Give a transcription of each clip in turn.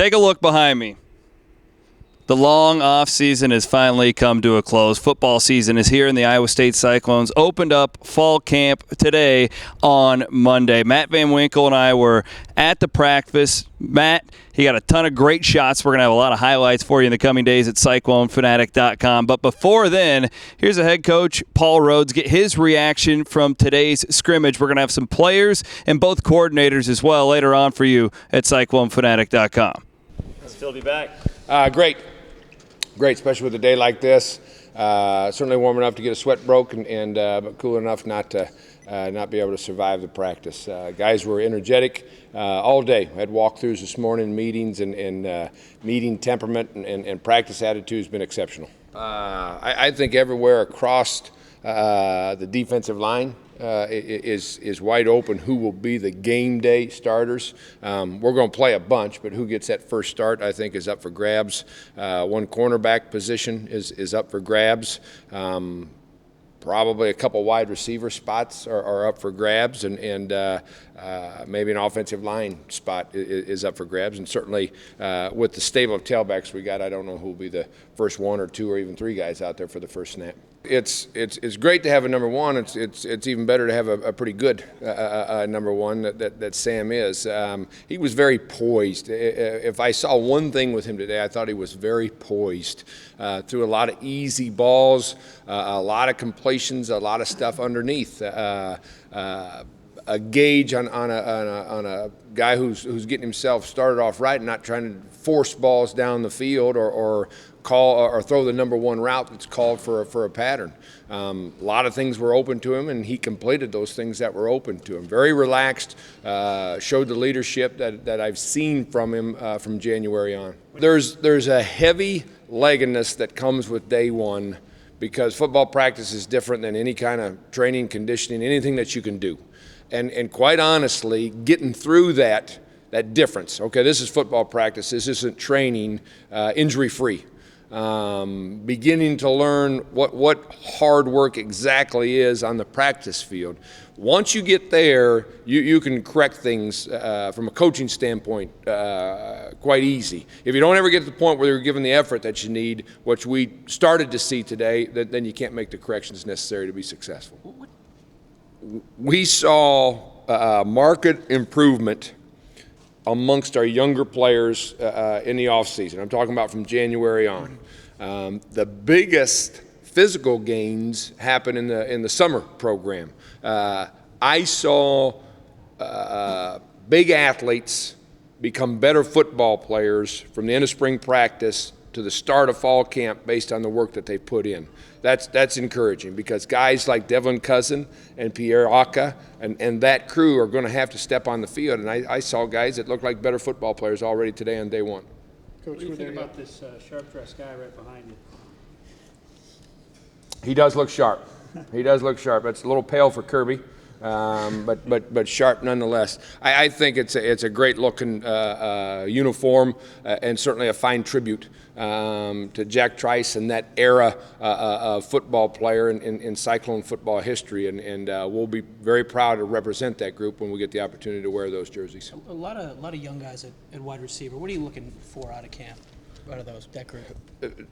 Take a look behind me. The long off season has finally come to a close. Football season is here, and the Iowa State Cyclones opened up fall camp today on Monday. Matt Van Winkle and I were at the practice. Matt, he got a ton of great shots. We're going to have a lot of highlights for you in the coming days at CycloneFanatic.com. But before then, here's a head coach, Paul Rhoads, get his reaction from today's scrimmage. We're going to have some players and both coordinators as well later on for you at CycloneFanatic.com. How's it feel to be back? Great, especially with a day like this. Certainly warm enough to get a sweat broke, but cool enough not to not be able to survive the practice. Guys were energetic all day. I had walkthroughs this morning, meetings, and meeting temperament and practice attitude has been exceptional. I think everywhere across the defensive line is wide open who will be the game day starters. We're going to play a bunch, but who gets that first start I think is up for grabs. One cornerback position is up for grabs. Probably a couple wide receiver spots are up for grabs, and maybe an offensive line spot is up for grabs. And certainly with the stable of tailbacks we got, I don't know who will be the first one or two or even three guys out there for the first snap. It's great to have a number one. It's even better to have a pretty good number one that Sam is. He was very poised. If I saw one thing with him today, I thought he was very poised. Threw a lot of easy balls, a lot of completions, a lot of stuff underneath. A gauge on a guy who's getting himself started off right and not trying to force balls down the field or call or throw the number one route that's called for a pattern. A lot of things were open to him, and he completed those things that were open to him. Very relaxed, showed the leadership that I've seen from him from January on. There's a heavy leggedness that comes with day one because football practice is different than any kind of training, conditioning, anything that you can do. And quite honestly, getting through that difference. Okay, this is football practice. This isn't training, injury-free. Beginning to learn what hard work exactly is on the practice field. Once you get there, you can correct things from a coaching standpoint quite easy. If you don't ever get to the point where you're given the effort that you need, which we started to see today, then you can't make the corrections necessary to be successful. We saw market improvement amongst our younger players in the offseason. I'm talking about from January on. The biggest physical gains happen in the summer program. I saw big athletes become better football players from the end of spring practice to the start of fall camp based on the work that they put in. That's encouraging because guys like Devlin Cousin and Pierre Aka and that crew are going to have to step on the field. And I saw guys that look like better football players already today on day one. Coach, what do you think about this sharp-dressed guy right behind you? He does look sharp. He does look sharp. It's a little pale for Kirby. But sharp nonetheless. I think it's a great looking uniform and certainly a fine tribute to Jack Trice and that era of football player in Cyclone football history, and we'll be very proud to represent that group when we get the opportunity to wear those jerseys. A lot of young guys at wide receiver. What are you looking for out of camp? Out of that group?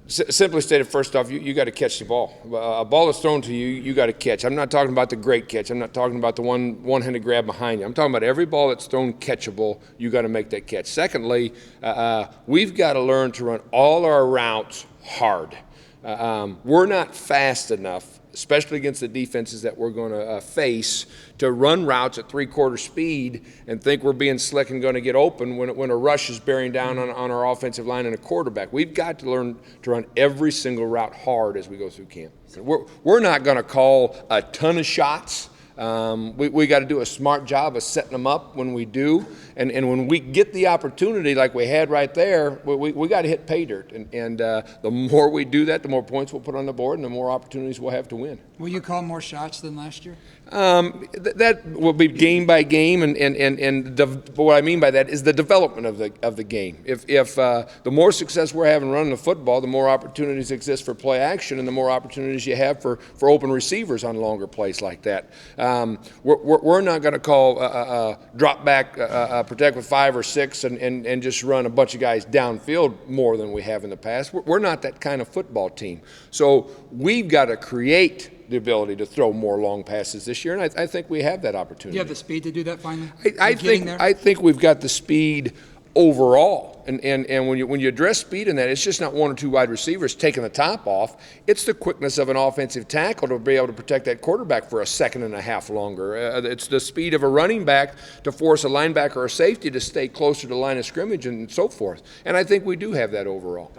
Simply stated, first off, you got to catch the ball. A ball that's thrown to you, you got to catch. I'm not talking about the great catch. I'm not talking about the one-handed grab behind you. I'm talking about every ball that's thrown catchable, you got to make that catch. Secondly, we've got to learn to run all our routes hard. We're not fast enough, especially against the defenses that we're going to face, to run routes at three-quarter speed and think we're being slick and going to get open when a rush is bearing down on our offensive line and a quarterback. We've got to learn to run every single route hard as we go through camp. We're not going to call a ton of shots. We got to do a smart job of setting them up when we do, and when we get the opportunity like we had right there, we got to hit pay dirt, and the more we do that, the more points we'll put on the board and the more opportunities we'll have to win. Will you call more shots than last year? That will be game by game, but what I mean by that is the development of the game. If the more success we're having running the football, the more opportunities exist for play action, and the more opportunities you have for open receivers on longer plays like that. We're not going to call drop back, protect with 5 or 6, and just run a bunch of guys downfield more than we have in the past. We're not that kind of football team. So we've got to create the ability to throw more long passes this year, and I think we have that opportunity. Do you have the speed to do that finally? I think we've got the speed overall, and when you address speed in that, it's just not 1 or 2 wide receivers taking the top off. It's the quickness of an offensive tackle to be able to protect that quarterback for a second and a half longer. It's the speed of a running back to force a linebacker or safety to stay closer to the line of scrimmage and so forth. And I think we do have that overall.